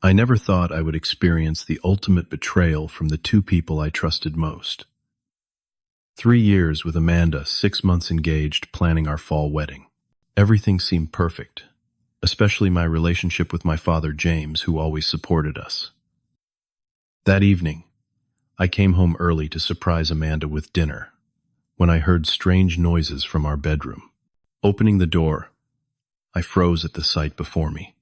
I never thought I would experience the ultimate betrayal from the two people I trusted most. 3 years with Amanda, 6 months engaged, planning our fall wedding. Everything seemed perfect, especially my relationship with my father, James, who always supported us. That evening, I came home early to surprise Amanda with dinner, when I heard strange noises from our bedroom. Opening the door, I froze at the sight before me.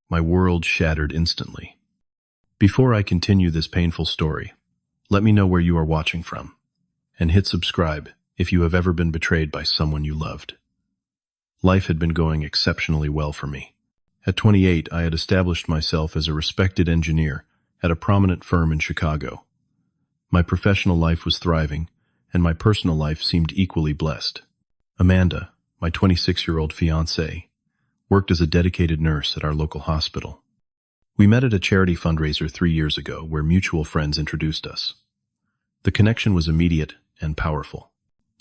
My world shattered instantly. Before I continue this painful story, let me know where you are watching from, and hit subscribe if you have ever been betrayed by someone you loved. Life had been going exceptionally well for me. At 28, I had established myself as a respected engineer at a prominent firm in Chicago. My professional life was thriving, and my personal life seemed equally blessed. Amanda, my 26-year-old fiancée, worked as a dedicated nurse at our local hospital. We met at a charity fundraiser 3 years ago where mutual friends introduced us. The connection was immediate and powerful.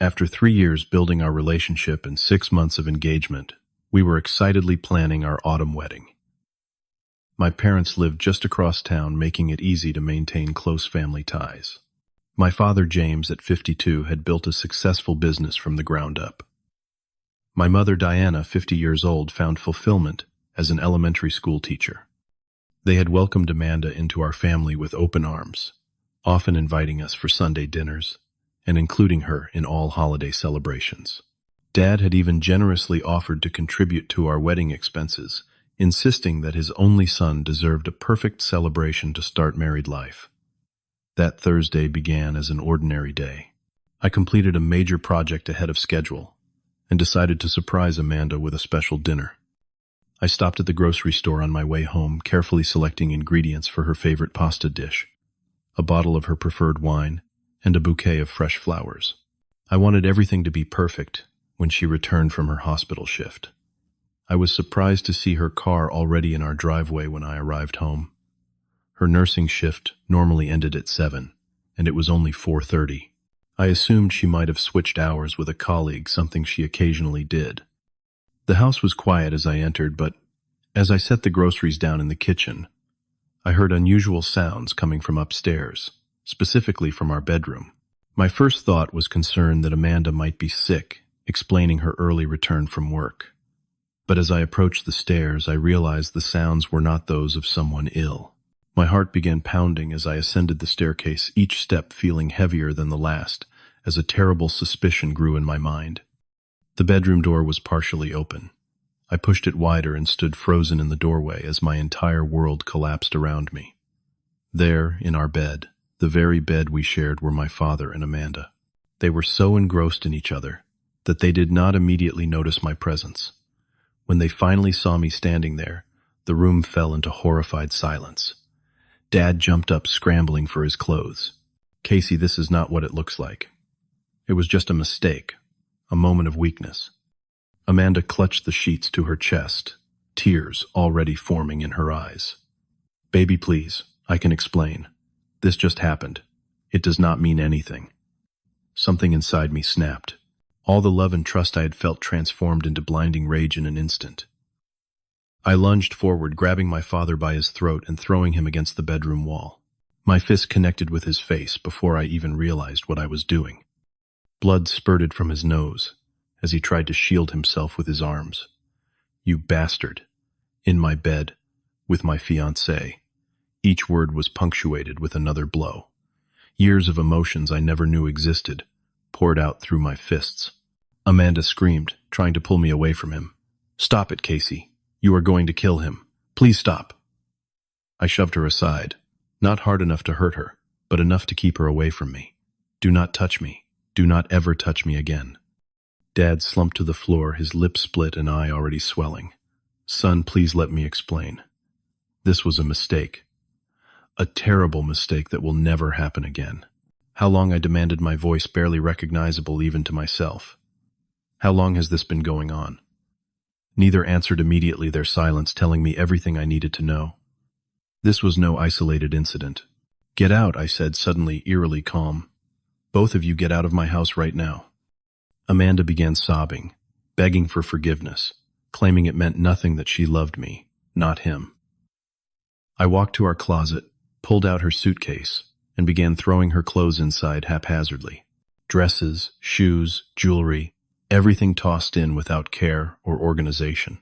After 3 years building our relationship and 6 months of engagement, we were excitedly planning our autumn wedding. My parents lived just across town, making it easy to maintain close family ties. My father, James, at 52, had built a successful business from the ground up. My mother, Diana, 50 years old, found fulfillment as an elementary school teacher. They had welcomed Amanda into our family with open arms, often inviting us for Sunday dinners and including her in all holiday celebrations. Dad had even generously offered to contribute to our wedding expenses, insisting that his only son deserved a perfect celebration to start married life. That Thursday began as an ordinary day. I completed a major project ahead of schedule and decided to surprise Amanda with a special dinner. I stopped at the grocery store on my way home, carefully selecting ingredients for her favorite pasta dish, a bottle of her preferred wine, and a bouquet of fresh flowers. I wanted everything to be perfect when she returned from her hospital shift. I was surprised to see her car already in our driveway when I arrived home. Her nursing shift normally ended at 7, and it was only 4:30. I assumed she might have switched hours with a colleague, something she occasionally did. The house was quiet as I entered, but as I set the groceries down in the kitchen, I heard unusual sounds coming from upstairs, specifically from our bedroom. My first thought was concern that Amanda might be sick, explaining her early return from work. But as I approached the stairs, I realized the sounds were not those of someone ill. My heart began pounding as I ascended the staircase, each step feeling heavier than the last, as a terrible suspicion grew in my mind. The bedroom door was partially open. I pushed it wider and stood frozen in the doorway as my entire world collapsed around me. There, in our bed, the very bed we shared, were my father and Amanda. They were so engrossed in each other that they did not immediately notice my presence. When they finally saw me standing there, the room fell into horrified silence. Dad jumped up, scrambling for his clothes. "Casey, this is not what it looks like. It was just a mistake, a moment of weakness." Amanda clutched the sheets to her chest, tears already forming in her eyes. "Baby, please, I can explain. This just happened. It does not mean anything." Something inside me snapped. All the love and trust I had felt transformed into blinding rage in an instant. I lunged forward, grabbing my father by his throat and throwing him against the bedroom wall. My fist connected with his face before I even realized what I was doing. Blood spurted from his nose as he tried to shield himself with his arms. "You bastard!" In my bed, with my fiancée. Each word was punctuated with another blow. Years of emotions I never knew existed poured out through my fists. Amanda screamed, trying to pull me away from him. "Stop it, Casey. You are going to kill him. Please stop." I shoved her aside, not hard enough to hurt her, but enough to keep her away from me. "Do not touch me. Do not ever touch me again." Dad slumped to the floor, his lips split and eye already swelling. "Son, please let me explain. This was a mistake. A terrible mistake that will never happen again." "How long?" I demanded, my voice barely recognizable even to myself. "How long has this been going on?" Neither answered immediately, their silence telling me everything I needed to know. This was no isolated incident. "Get out," I said, suddenly eerily calm. "Both of you get out of my house right now." Amanda began sobbing, begging for forgiveness, claiming it meant nothing that she loved me, not him. I walked to our closet, pulled out her suitcase, and began throwing her clothes inside haphazardly. Dresses, shoes, jewelry, everything tossed in without care or organization.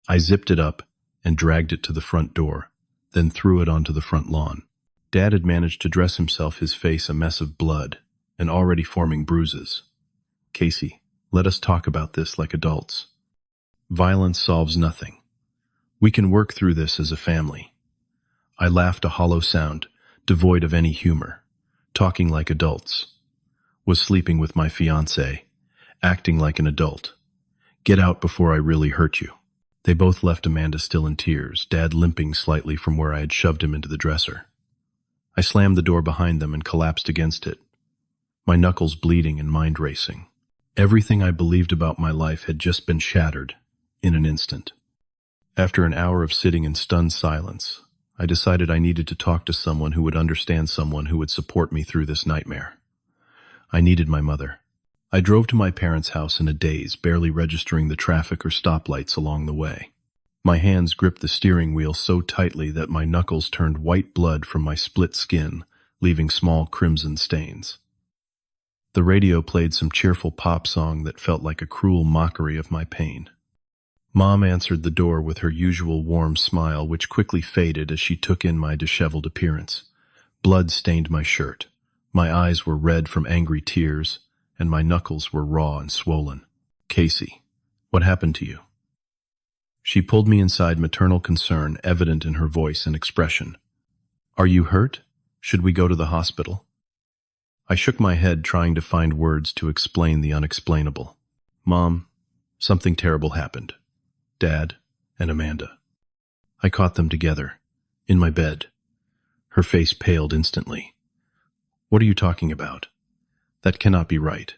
I zipped it up and dragged it to the front door, then threw it onto the front lawn. Dad had managed to dress himself, his face a mess of blood and already forming bruises. Casey, let us talk about this like adults. Violence solves nothing. We can work through this as a family. I laughed a hollow sound, devoid of any humor, talking like adults. Was sleeping with my fiancé, acting like an adult. Get out before I really hurt you. They both left Amanda still in tears, Dad limping slightly from where I had shoved him into the dresser. I slammed the door behind them and collapsed against it, my knuckles bleeding and mind racing. Everything I believed about my life had just been shattered in an instant. After an hour of sitting in stunned silence, I decided I needed to talk to someone who would understand, someone who would support me through this nightmare. I needed my mother. I drove to my parents' house in a daze, barely registering the traffic or stoplights along the way. My hands gripped the steering wheel so tightly that my knuckles turned white blood from my split skin, leaving small crimson stains. The radio played some cheerful pop song that felt like a cruel mockery of my pain. Mom answered the door with her usual warm smile, which quickly faded as she took in my disheveled appearance. Blood stained my shirt. My eyes were red from angry tears, and my knuckles were raw and swollen. Casey, what happened to you? She pulled me inside, maternal concern evident in her voice and expression. Are you hurt? Should we go to the hospital? I shook my head, trying to find words to explain the unexplainable. Mom, something terrible happened. Dad and Amanda. I caught them together, in my bed. Her face paled instantly. What are you talking about? That cannot be right.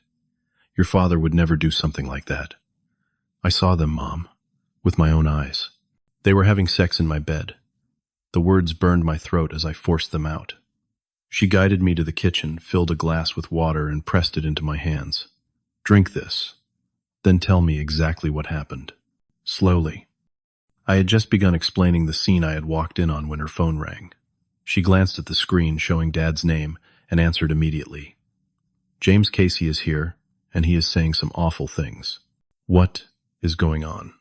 Your father would never do something like that. I saw them, Mom, with my own eyes. They were having sex in my bed. The words burned my throat as I forced them out. She guided me to the kitchen, filled a glass with water, and pressed it into my hands. Drink this, then tell me exactly what happened. Slowly. I had just begun explaining the scene I had walked in on when her phone rang. She glanced at the screen showing Dad's name and answered immediately. James Casey is here, and he is saying some awful things. What is going on?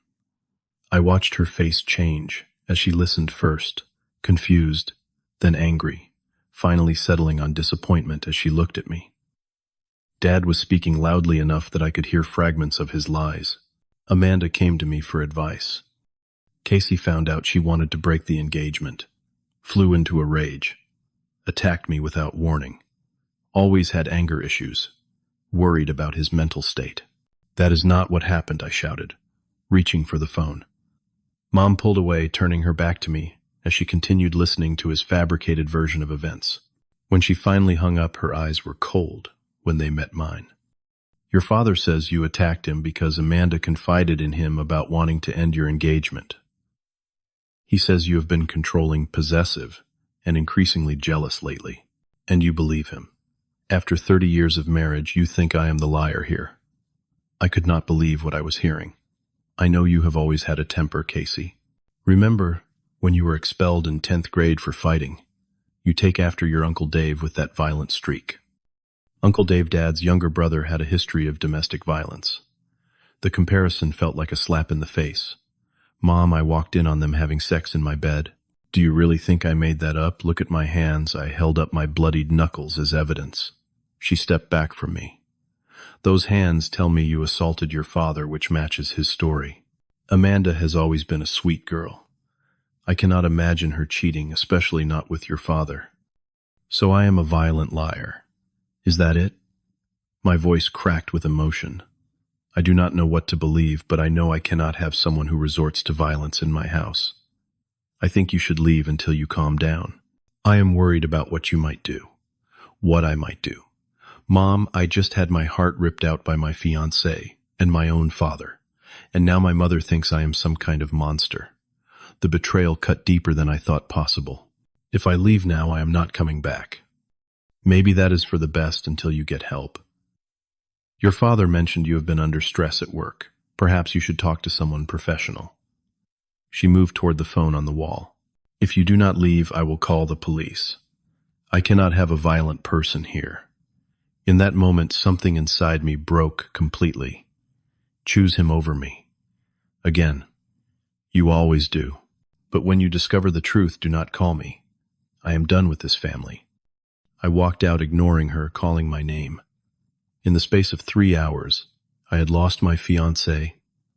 I watched her face change as she listened, first confused, then angry, finally settling on disappointment as she looked at me. Dad was speaking loudly enough that I could hear fragments of his lies. Amanda came to me for advice. Casey found out she wanted to break the engagement, flew into a rage, attacked me without warning. Always had anger issues, worried about his mental state. That is not what happened, I shouted, reaching for the phone. Mom pulled away, turning her back to me as she continued listening to his fabricated version of events. When she finally hung up, her eyes were cold when they met mine. Your father says you attacked him because Amanda confided in him about wanting to end your engagement. He says you have been controlling, possessive, and increasingly jealous lately, and you believe him. After 30 years of marriage, you think I am the liar here. I could not believe what I was hearing. I know you have always had a temper, Casey. Remember when you were expelled in 10th grade for fighting? You take after your Uncle Dave with that violent streak. Uncle Dave, Dad's younger brother, had a history of domestic violence. The comparison felt like a slap in the face. Mom, I walked in on them having sex in my bed. Do you really think I made that up? Look at my hands. I held up my bloodied knuckles as evidence. She stepped back from me. Those hands tell me you assaulted your father, which matches his story. Amanda has always been a sweet girl. I cannot imagine her cheating, especially not with your father. So I am a violent liar. Is that it? My voice cracked with emotion. I do not know what to believe, but I know I cannot have someone who resorts to violence in my house. I think you should leave until you calm down. I am worried about what you might do. What I might do. Mom, I just had my heart ripped out by my fiancé and my own father, and now my mother thinks I am some kind of monster. The betrayal cut deeper than I thought possible. If I leave now, I am not coming back. Maybe that is for the best until you get help. Your father mentioned you have been under stress at work. Perhaps you should talk to someone professional. She moved toward the phone on the wall. If you do not leave, I will call the police. I cannot have a violent person here. In that moment, something inside me broke completely. Choose him over me. Again, you always do. But when you discover the truth, do not call me. I am done with this family. I walked out, ignoring her, calling my name. In the space of 3 hours, I had lost my fiancé,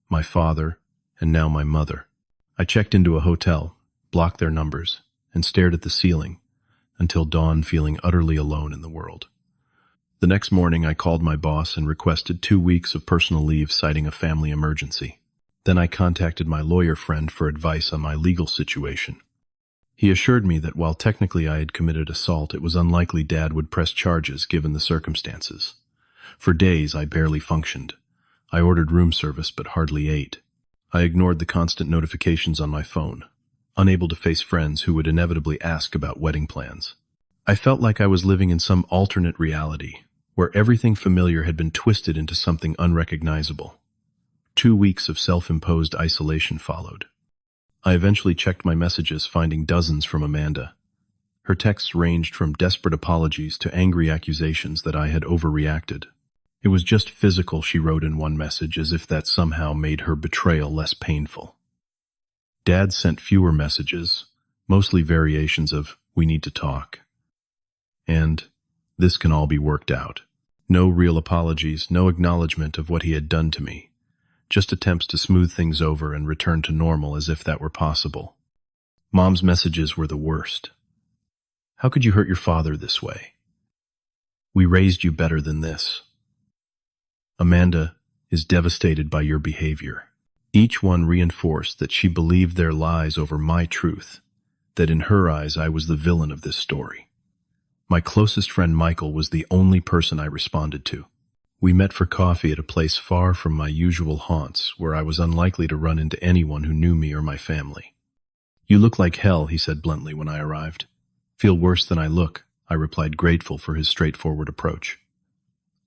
my father, and now my mother. I checked into a hotel, blocked their numbers, and stared at the ceiling until dawn, feeling utterly alone in the world. The next morning, I called my boss and requested 2 weeks of personal leave, citing a family emergency. Then I contacted my lawyer friend for advice on my legal situation. He assured me that while technically I had committed assault, it was unlikely Dad would press charges given the circumstances. For days, I barely functioned. I ordered room service but hardly ate. I ignored the constant notifications on my phone, unable to face friends who would inevitably ask about wedding plans. I felt like I was living in some alternate reality, where everything familiar had been twisted into something unrecognizable. 2 weeks of self-imposed isolation followed. I eventually checked my messages, finding dozens from Amanda. Her texts ranged from desperate apologies to angry accusations that I had overreacted. It was just physical, she wrote in one message, as if that somehow made her betrayal less painful. Dad sent fewer messages, mostly variations of, "We need to talk," and "This can all be worked out." No real apologies, no acknowledgement of what he had done to me. Just attempts to smooth things over and return to normal, as if that were possible. Mom's messages were the worst. "How could you hurt your father this way? We raised you better than this. Amanda is devastated by your behavior." Each one reinforced that she believed their lies over my truth, that in her eyes I was the villain of this story. My closest friend Michael was the only person I responded to. We met for coffee at a place far from my usual haunts, where I was unlikely to run into anyone who knew me or my family. "You look like hell," he said bluntly when I arrived. "Feel worse than I look," I replied, grateful for his straightforward approach.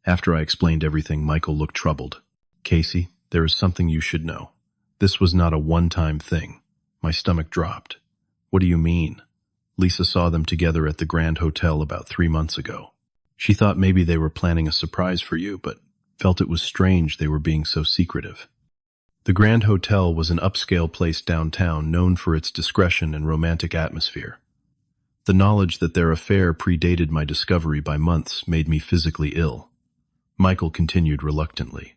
After I explained everything, Michael looked troubled. "Casey, there is something you should know. This was not a one-time thing." My stomach dropped. "What do you mean?" "Lisa saw them together at the Grand Hotel about 3 months ago. She thought maybe they were planning a surprise for you, but felt it was strange they were being so secretive." The Grand Hotel was an upscale place downtown, known for its discretion and romantic atmosphere. The knowledge that their affair predated my discovery by months made me physically ill. Michael continued reluctantly.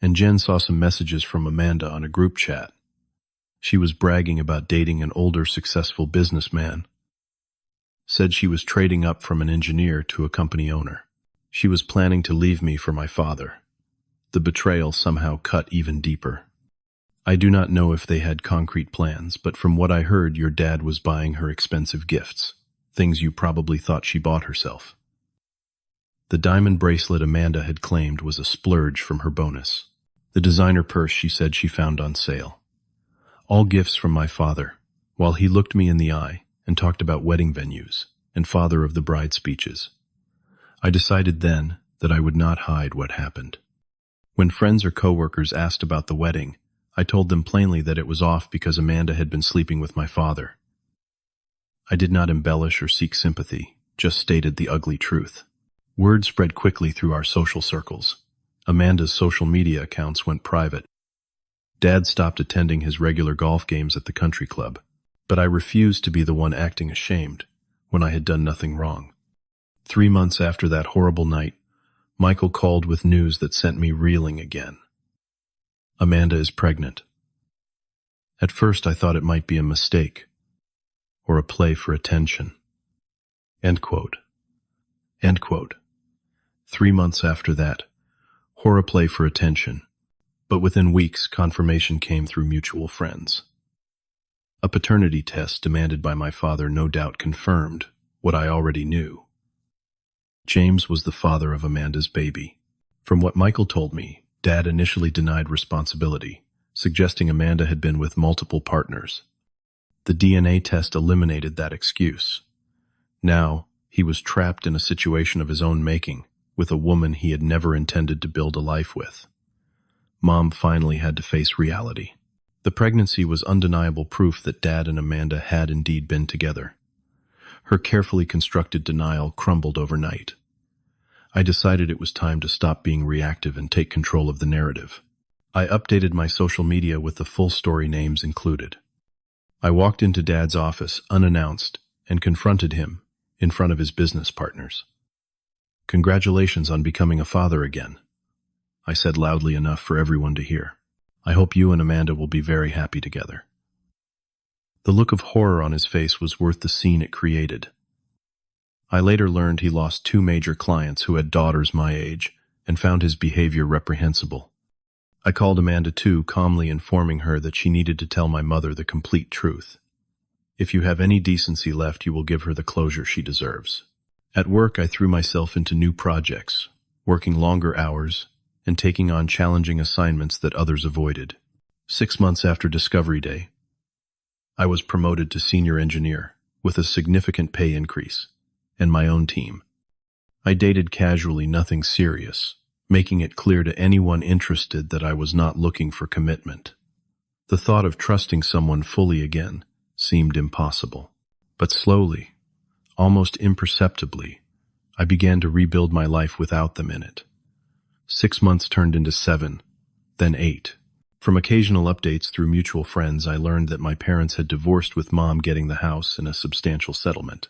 "And Jen saw some messages from Amanda on a group chat. She was bragging about dating an older, successful businessman. Said she was trading up from an engineer to a company owner. She was planning to leave me for my father." The betrayal somehow cut even deeper. "I do not know if they had concrete plans, but from what I heard, your dad was buying her expensive gifts, things you probably thought she bought herself." The diamond bracelet Amanda had claimed was a splurge from her bonus. The designer purse she said she found on sale. All gifts from my father, while he looked me in the eye and talked about wedding venues and father of the bride speeches. I decided then that I would not hide what happened. When friends or coworkers asked about the wedding, I told them plainly that it was off because Amanda had been sleeping with my father. I did not embellish or seek sympathy, just stated the ugly truth. Word spread quickly through our social circles. Amanda's social media accounts went private. Dad stopped attending his regular golf games at the country club, but I refused to be the one acting ashamed when I had done nothing wrong. 3 months after that horrible night, Michael called with news that sent me reeling again. "Amanda is pregnant." At first I thought it might be a mistake, or a play for attention. End quote. End quote. 3 months after that, horror play for attention, but within weeks confirmation came through mutual friends. A paternity test demanded by my father no doubt confirmed what I already knew. James was the father of Amanda's baby. From what Michael told me, Dad initially denied responsibility, suggesting Amanda had been with multiple partners. The DNA test eliminated that excuse. Now, he was trapped in a situation of his own making, with a woman he had never intended to build a life with. Mom finally had to face reality. The pregnancy was undeniable proof that Dad and Amanda had indeed been together. Her carefully constructed denial crumbled overnight. I decided it was time to stop being reactive and take control of the narrative. I updated my social media with the full story, names included. I walked into Dad's office unannounced and confronted him in front of his business partners. "Congratulations on becoming a father again," I said loudly enough for everyone to hear. "I hope you and Amanda will be very happy together." The look of horror on his face was worth the scene it created. I later learned he lost 2 major clients who had daughters my age and found his behavior reprehensible. I called Amanda too, calmly informing her that she needed to tell my mother the complete truth. If you have any decency left, you will give her the closure she deserves. At work, I threw myself into new projects, working longer hours and taking on challenging assignments that others avoided. 6 months after Discovery Day, I was promoted to senior engineer with a significant pay increase and my own team. I dated casually, nothing serious, making it clear to anyone interested that I was not looking for commitment. The thought of trusting someone fully again seemed impossible. But slowly, almost imperceptibly, I began to rebuild my life without them in it. 6 months turned into 7, then 8. From occasional updates through mutual friends, I learned that my parents had divorced, with Mom getting the house and a substantial settlement.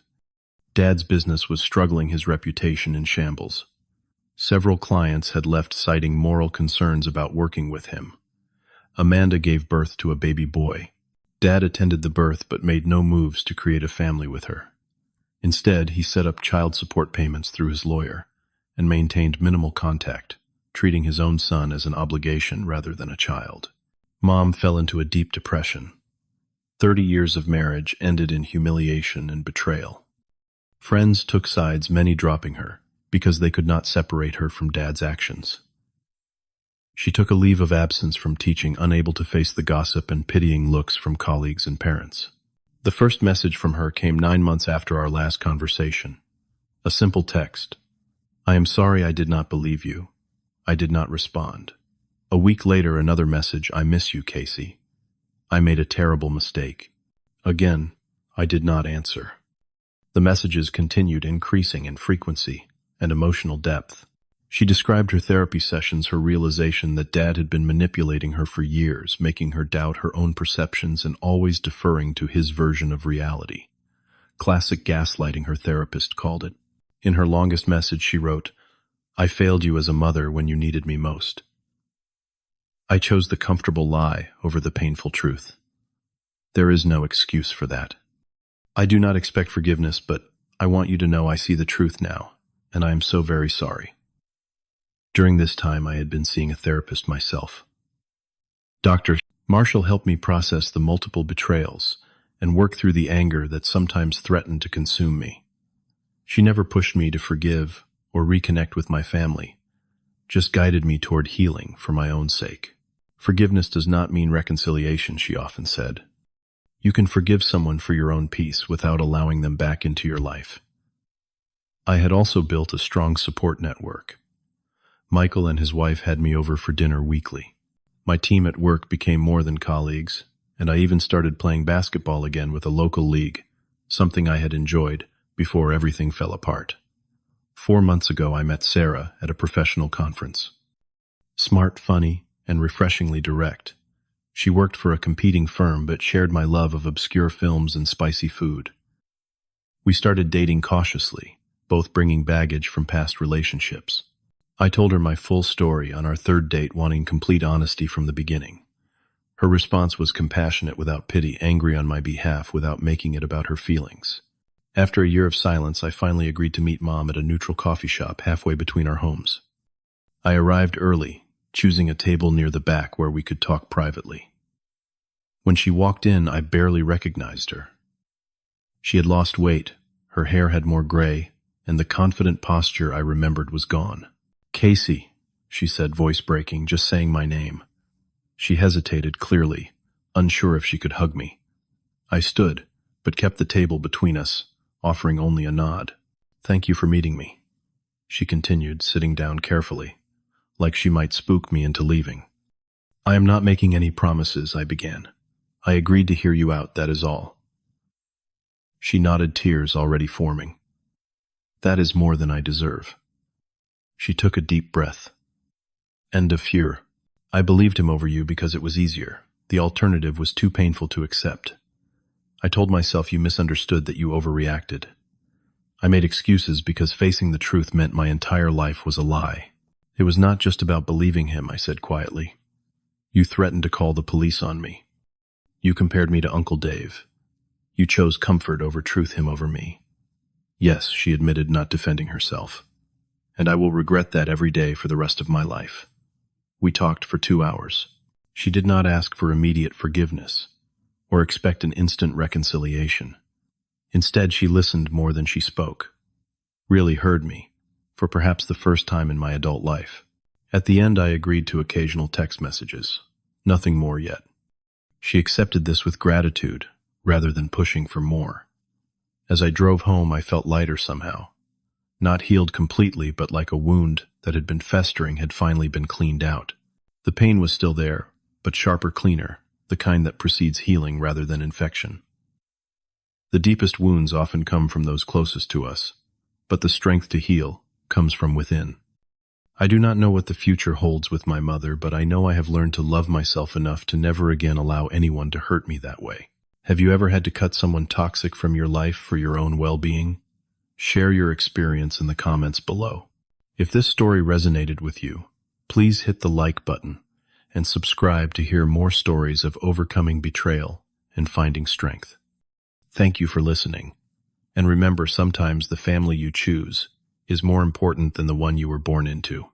Dad's business was struggling, his reputation in shambles. Several clients had left, citing moral concerns about working with him. Amanda gave birth to a baby boy. Dad attended the birth but made no moves to create a family with her. Instead, he set up child support payments through his lawyer and maintained minimal contact, treating his own son as an obligation rather than a child. Mom fell into a deep depression. 30 years of marriage ended in humiliation and betrayal. Friends took sides, many dropping her, because they could not separate her from Dad's actions. She took a leave of absence from teaching, unable to face the gossip and pitying looks from colleagues and parents. The first message from her came 9 months after our last conversation. A simple text: "I am sorry I did not believe you. I did not respond." A week later, another message: "I miss you, Casey. I made a terrible mistake." Again, I did not answer. The messages continued, increasing in frequency and emotional depth. She described her therapy sessions, her realization that Dad had been manipulating her for years, making her doubt her own perceptions and always deferring to his version of reality. Classic gaslighting, her therapist called it. In her longest message, she wrote, "I failed you as a mother when you needed me most. I chose the comfortable lie over the painful truth. There is no excuse for that. I do not expect forgiveness, but I want you to know I see the truth now, and I am so very sorry." During this time, I had been seeing a therapist myself. Dr. Marshall helped me process the multiple betrayals and work through the anger that sometimes threatened to consume me. She never pushed me to forgive or reconnect with my family, just guided me toward healing for my own sake. "Forgiveness does not mean reconciliation," she often said. "You can forgive someone for your own peace without allowing them back into your life." I had also built a strong support network. Michael and his wife had me over for dinner weekly. My team at work became more than colleagues, and I even started playing basketball again with a local league, something I had enjoyed before everything fell apart. 4 months ago, I met Sarah at a professional conference. Smart, funny, and refreshingly direct. She worked for a competing firm but shared my love of obscure films and spicy food. We started dating cautiously, both bringing baggage from past relationships. I told her my full story on our 3rd date, wanting complete honesty from the beginning. Her response was compassionate without pity, angry on my behalf without making it about her feelings. After a year of silence, I finally agreed to meet Mom at a neutral coffee shop halfway between our homes. I arrived early, choosing a table near the back where we could talk privately. When she walked in, I barely recognized her. She had lost weight, her hair had more gray, and the confident posture I remembered was gone. "Casey," she said, voice breaking, just saying my name. She hesitated, clearly, unsure if she could hug me. I stood, but kept the table between us, offering only a nod. "Thank you for meeting me," she continued, sitting down carefully, like she might spook me into leaving. I am not making any promises, I began. I agreed to hear you out, that is all. She nodded, tears already forming. That is more than I deserve. She took a deep breath. End of fear. I believed him over you because it was easier. The alternative was too painful to accept. I told myself you misunderstood, that you overreacted. I made excuses because facing the truth meant my entire life was a lie. It was not just about believing him, I said quietly. You threatened to call the police on me. You compared me to Uncle Dave. You chose comfort over truth, him over me. Yes, she admitted, not defending herself. And I will regret that every day for the rest of my life. We talked for 2 hours. She did not ask for immediate forgiveness or expect an instant reconciliation. Instead, she listened more than she spoke, really heard me, for perhaps the first time in my adult life. At the end, I agreed to occasional text messages, nothing more yet. She accepted this with gratitude, rather than pushing for more. As I drove home, I felt lighter somehow. Not healed completely, but like a wound that had been festering had finally been cleaned out. The pain was still there, but sharper, cleaner, the kind that precedes healing rather than infection. The deepest wounds often come from those closest to us, but the strength to heal comes from within. I do not know what the future holds with my mother, but I know I have learned to love myself enough to never again allow anyone to hurt me that way. Have you ever had to cut someone toxic from your life for your own well-being? Share your experience in the comments below. If this story resonated with you, please hit the like button and subscribe to hear more stories of overcoming betrayal and finding strength. Thank you for listening. And remember, sometimes the family you choose is more important than the one you were born into.